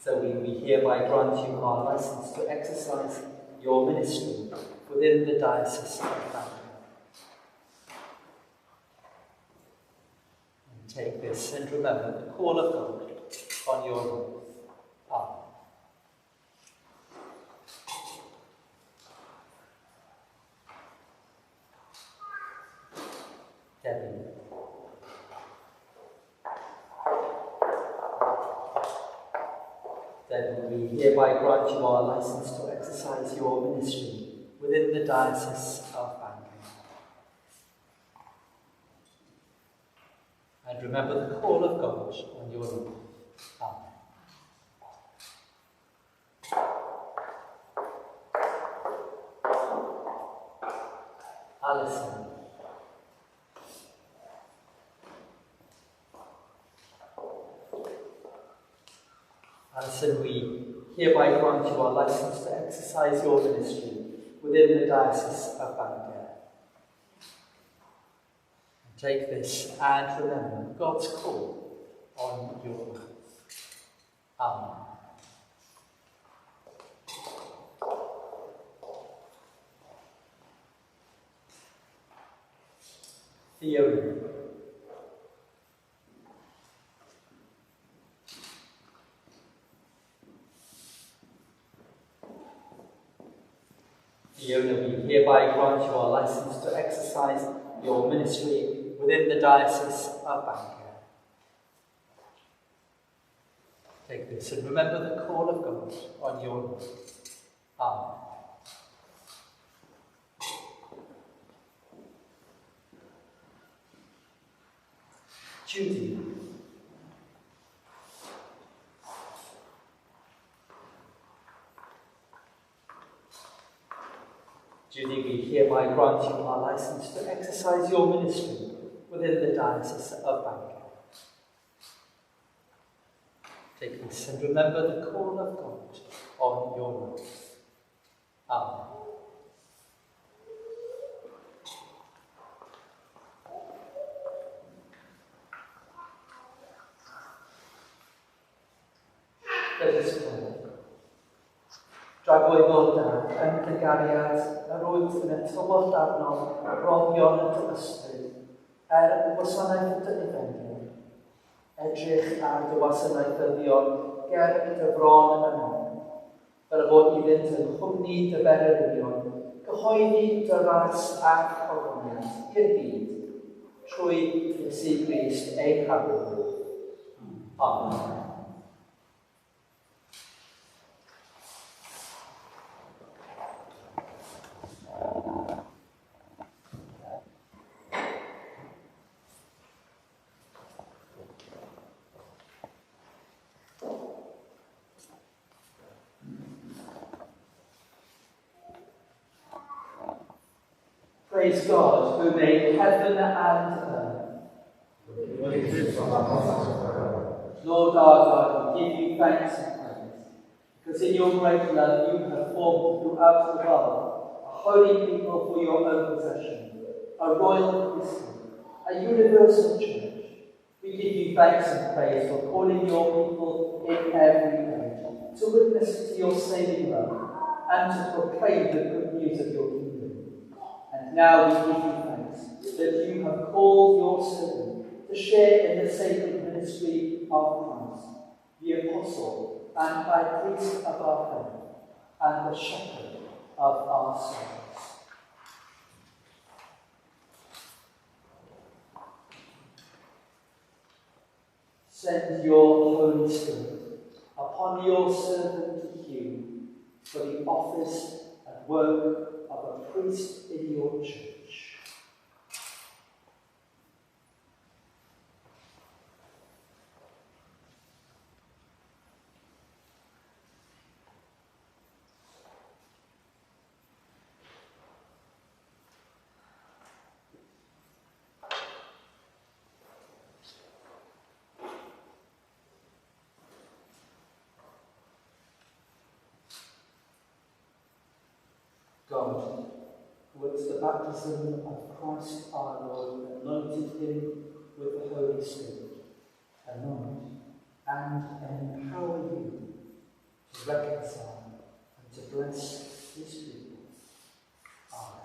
So we hereby grant you our license to exercise your ministry within the Diocese of Bangor. And take this and remember the call of God on your life. Amen. Debbie. Then we hereby grant you our license to exercise your ministry within the Diocese of Bangor. And remember the call of God on your life. Amen. Alison. Alison, we hereby grant you our license to exercise your ministry within the Diocese of Bangor. Take this and remember God's call on your life. Amen. Fiona. Fiona, we hereby grant you our license to exercise your ministry within the Diocese of Bangor. Take this and remember the call of God on your life. Amen. Judy. Judy, we hereby grant you our license to exercise your ministry within the Diocese of Bangor. Take this and remember the call of God on your life. Amen. Let us pray. Dragwyddol da, yn cygariad, yr wyt yn y tywod arno, brofion y dy ysbryd, gwasanaeth y dy ifengyr, edrych ar dy wasanaethyddion ger dy bron yno, fel y bod iddynt yn chwmni dy bererinion, gyhoeddi dy ras ac ogoniant i'r byd, trwy Iesu Grist ein Harwyn. Amen. Praise God, who made heaven and earth. Lord our God, we give you thanks and praise, because in your great love you have formed throughout the world a holy people for your own possession, a royal priesthood, a universal church. We give you thanks and praise for calling your people in every age to witness to your saving love and to proclaim the good news of your kingdom. And now we give you thanks that you have called your servant to share in the sacred ministry of Christ, the apostle and high priest of our faith, and the shepherd of our souls. Send your Holy Spirit upon your servant Hugh for the office and work of a priest in your church. God, who at the baptism of Christ our Lord anointed him with the Holy Spirit, anoint and empower you to reconcile, and to bless his people. Amen.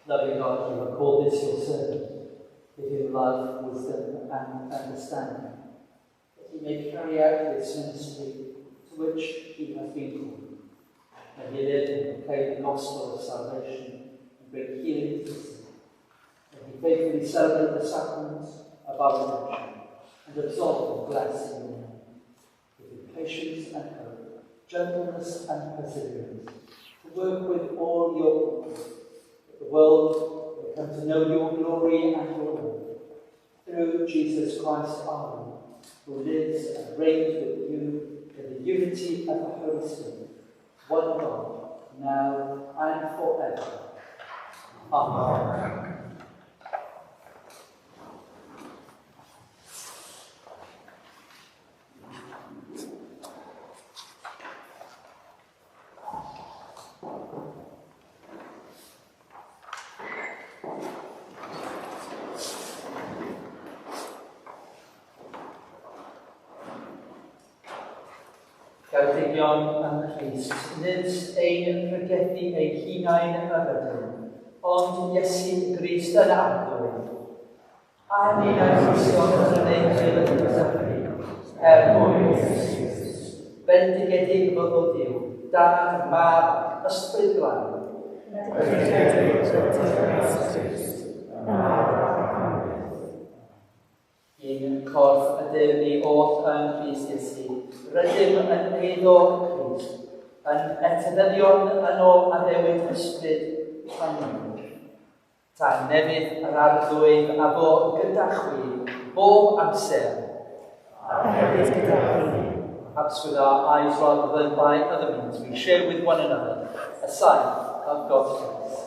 Loving God, you have called this your servant, give him life, wisdom, and understanding, that he may carry out this ministry to which he has been called. May he live and proclaim the gospel of salvation and bring healing to the sick. May he faithfully celebrate the sacraments of our redemption and absolve and bless in your name. Give him patience and hope, gentleness and perseverance, to work with all your people, the world will come to know your glory and your love. Through Jesus Christ our Lord, who lives and reigns with you in the unity of the Holy Spirit, one God, now and forever. Amen. Gawddigion am Christ, nid ein pregethu ei hunain yr ydyn, ond Iesu Grist yn arglwydd. A ni'n aision yn yr eithil yn ysgrifennu, mwyn Iesus, bendigedig fod o Dduw, dan mab ysbryd glawr. Un corff y Duw ni oll yn Christ Iesu, rydym yn eiddo Christ, yn etedyddion yn ôl a newid ysbryd rhaid. Ta'n nefydd yr arglwydd a fo gyda chwi bob amser. A hefyd gyda chwi. Perhaps with our eyes rather than by other means, we share with one another a sign of God's grace.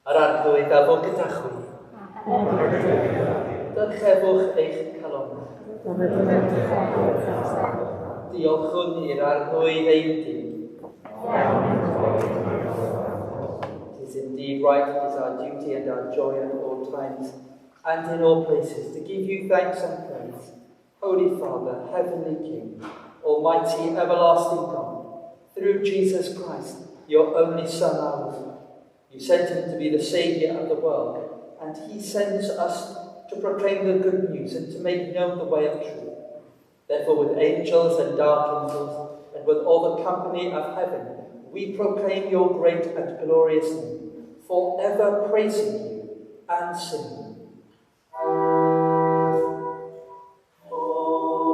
Yr arglwydd a fo gyda chwi. Dyrchefwch eich calonnau. Diolchwn i'r arglwydd ein Duw. It is indeed right, it is our duty and our joy at all times and in all places to give you thanks and praise, Holy Father, Heavenly King, Almighty, everlasting God, through Jesus Christ, your only Son, our Lord. You sent him to be the Saviour of the world, and he sends us to proclaim the good news and to make known the way of truth. Therefore, with angels and archangels, and with all the company of heaven, we proclaim your great and glorious name, forever praising you and singing. Oh,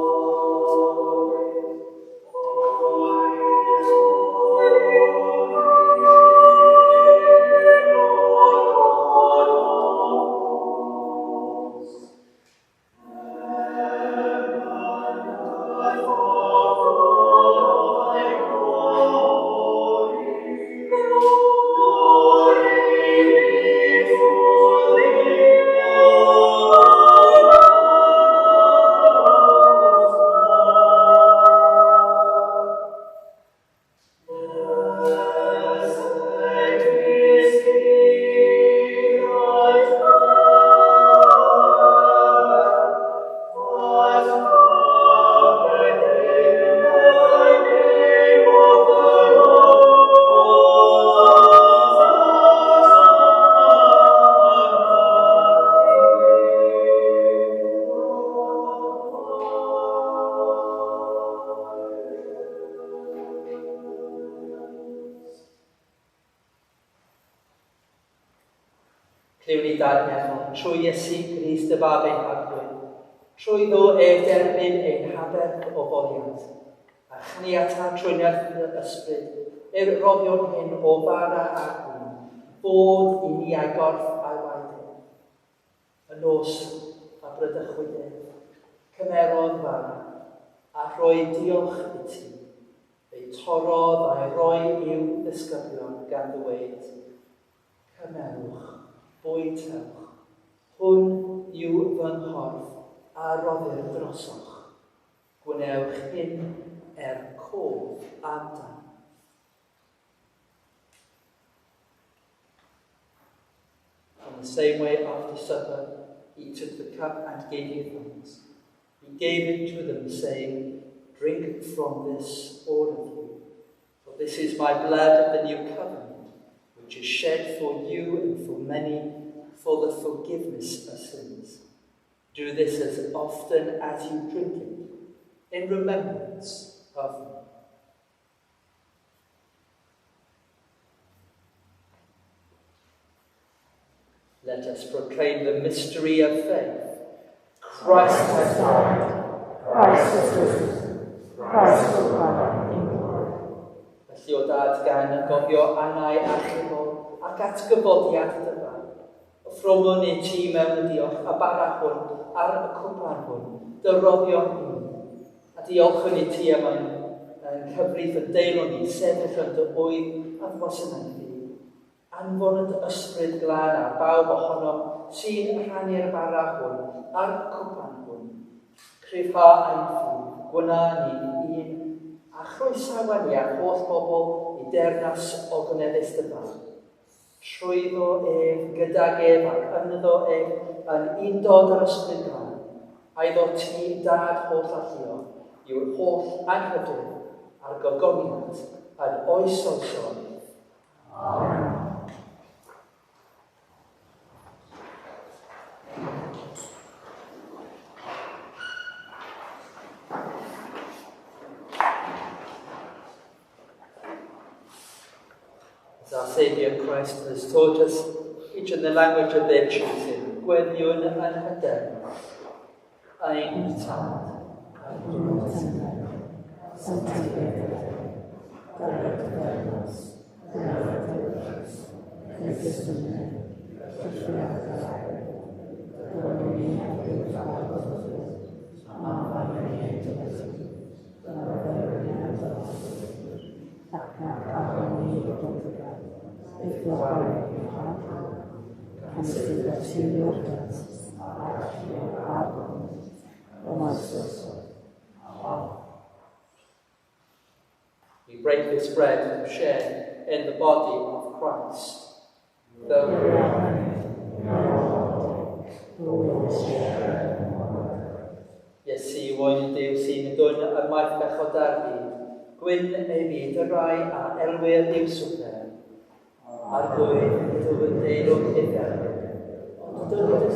Clywn ni darnefol trwy Iesu Grist y fab ein harglwydd, trwy ddo derbyn ein haberth o foriant, a chniata trwyniad y ysbryd, roddion hyn o fara a gwyn, bod i ni a'i gorff a'i waedau. Y nos a brydychwyd cymerodd fara, a rhoi diolch i ti, ei torodd a'i roi i'w ddisgyblion gan ddweud, cymerwch, bwytewch, hwn yw fy nghorff a roddir drosoch, gwnewch hyn cof amdan. In the same way, after supper, he took the cup and gave you thanks. He gave it to them, saying, drink from this, all of you, for this is my blood of the new covenant, which is shed for you and for many for the forgiveness of sins. Do this as often as you drink it, in remembrance of me. Let us proclaim the mystery of faith. Christ has died. Christ is risen. Christ will come in glory. Felly o dad gan gofio annau achubol ac atgyfodiad dyma. Ffromwn i ti mewn y diolch a bara hwn ar y cwpan hwn, dy roddion ni. A diolchwn i ti am ein cyfrif y deilwn ni sefyll yn dy wydd a gwasanaeth i. Anfon y ysbryd glad a bawb ohono sy'n rhannu'r bara hwn ar y cwpan hwn. Cryfha ein ffydd, gwyna ni un, a chroesawa ni ar holl bobl i dernas o gynefus dy fawr. Trwyddo gydag ac ynddo yn undod ar ysbryd glad, a iddo ti dad holl allio, yw'r holl anghydr a'r gogoniad yn oes oesoedd. Amen. Our Saviour Christ has taught us, each in the language of their choosing, Gweddiwn yn hyder, ein tad, We break this bread to share in the body of Christ. Iesu, oen Duw sy'n dwn y maith bechod ar byd, gwyn ei byd y rai a elwyr i'w swper, a'r gwyn ydw yn deilwg idder, ond ydw yn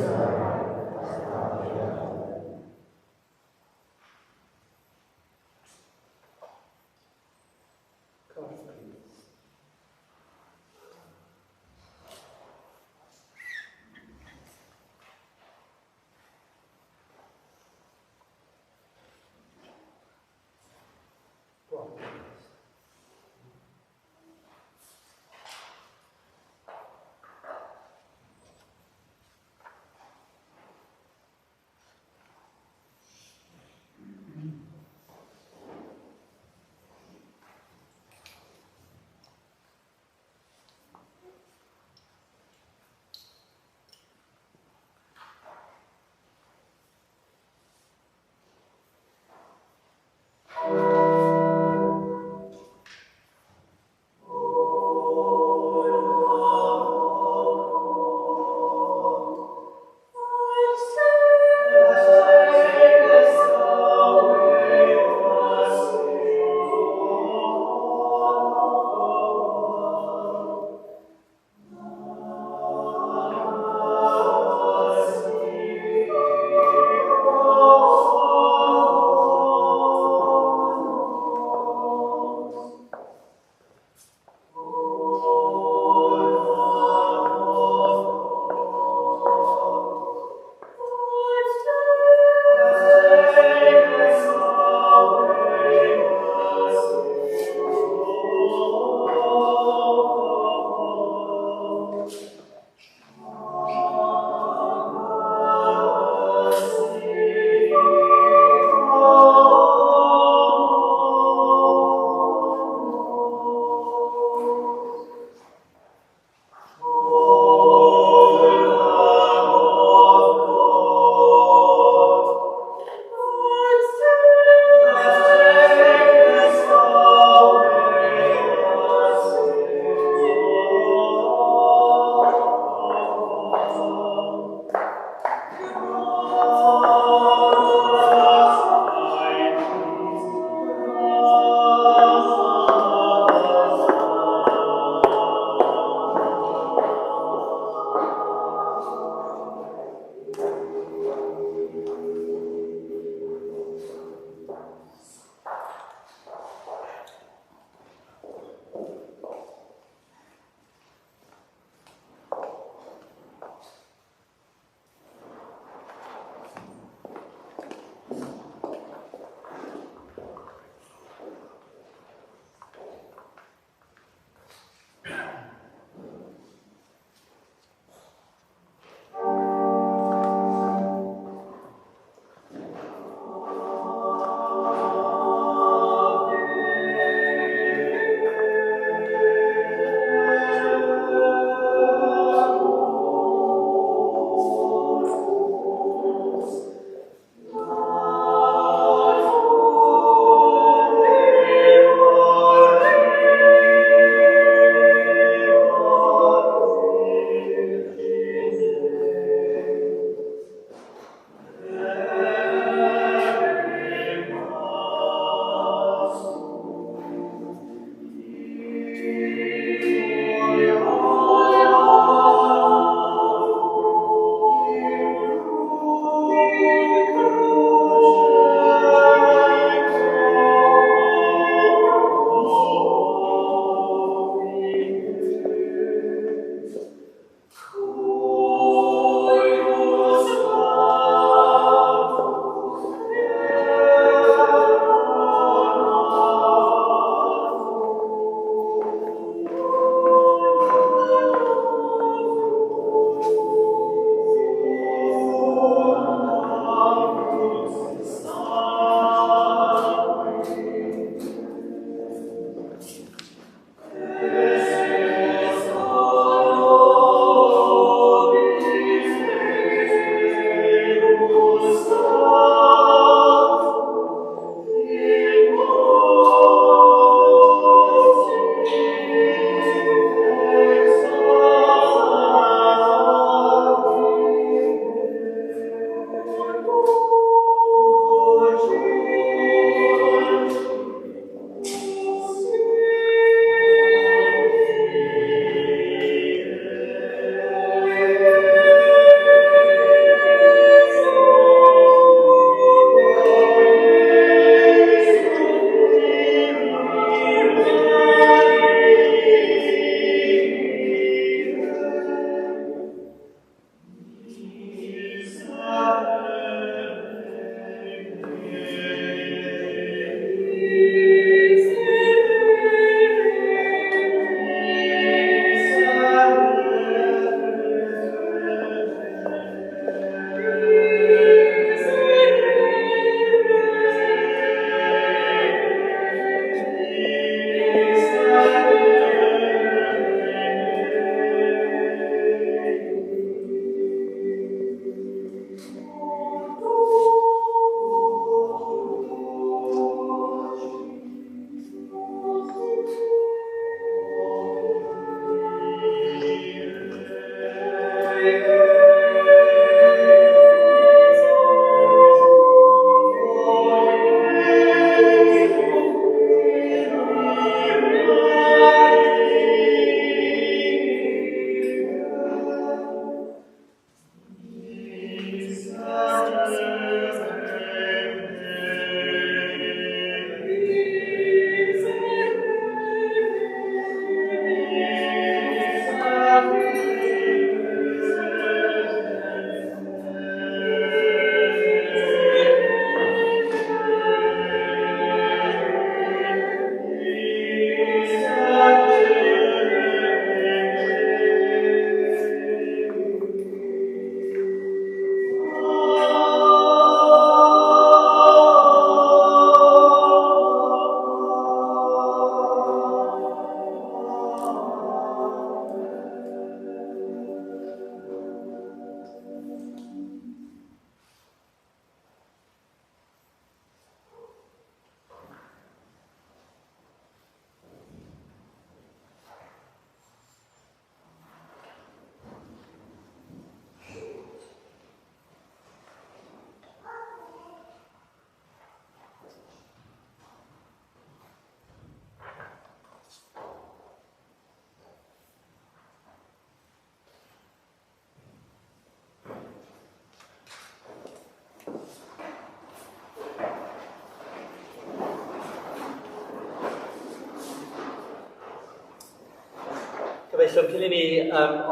Gobeithio cyn i ni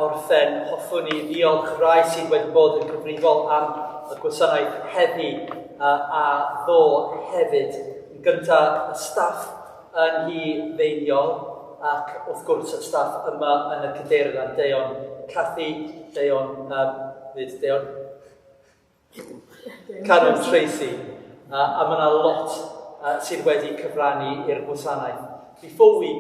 orffen, hoffwn ni ddiolch rai sydd wedi bod yn gyfrifol am y gwasanaeth heddi a ddo hefyd. Yn gyntaf, y staff yn hi ddeiniol ac wrth gwrs y staff yma yn y cadeirydd Deion Cathy, Deion Canon Tracy a mae yna lot sydd wedi cyfrannu i'r gwasanaeth. Before we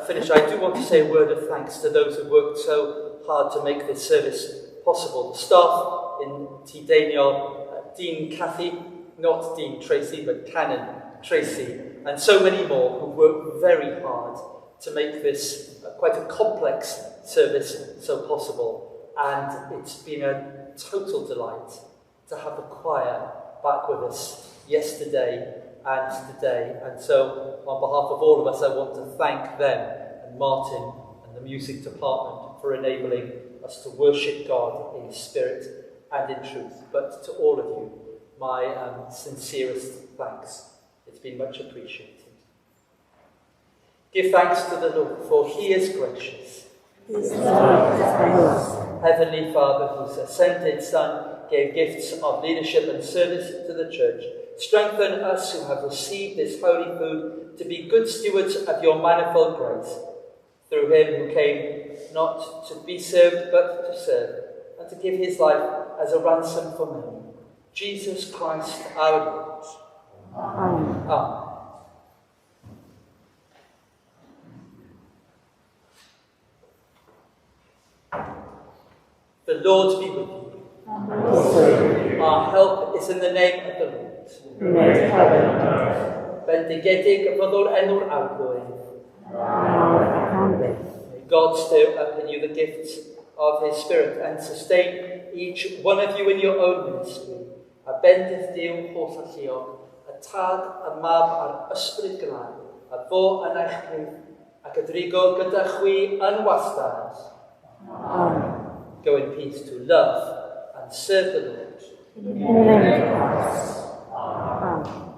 finish, I do want to say a word of thanks to those who worked so hard to make this service possible. The staff in Ordeinio, Dean Cathy, not Dean Tracy, but Canon Tracy, and so many more who worked very hard to make this quite a complex service so possible. And it's been a total delight to have the choir back with us yesterday and today. And so, on behalf of all of us, I want to thank them and Martin and the music department for enabling us to worship God in spirit and in truth. But to all of you, my sincerest thanks. It's been much appreciated. Give thanks to the Lord, for he is gracious. Heavenly Father, whose ascended Son gave gifts of leadership and service to the church, strengthen us who have received this holy food to be good stewards of your manifold grace. Through him who came not to be served, but to serve, and to give his life as a ransom for many. Jesus Christ our Lord. Amen. Amen. The Lord be with you. Our help is in the name of the Lord. Bendigedig fyddwr enw'r awdwyr. May God stir up in you the gifts of his Spirit and sustain each one of you in your own ministry. A bendith Duw holl alluog, a tad, a mab a'r ysbryd glân, a fo yn eich gryf, ac a drigo gyda chwi yn wastad. Amen. Go in peace to love and serve the Lord. In the name of Christ. Amen.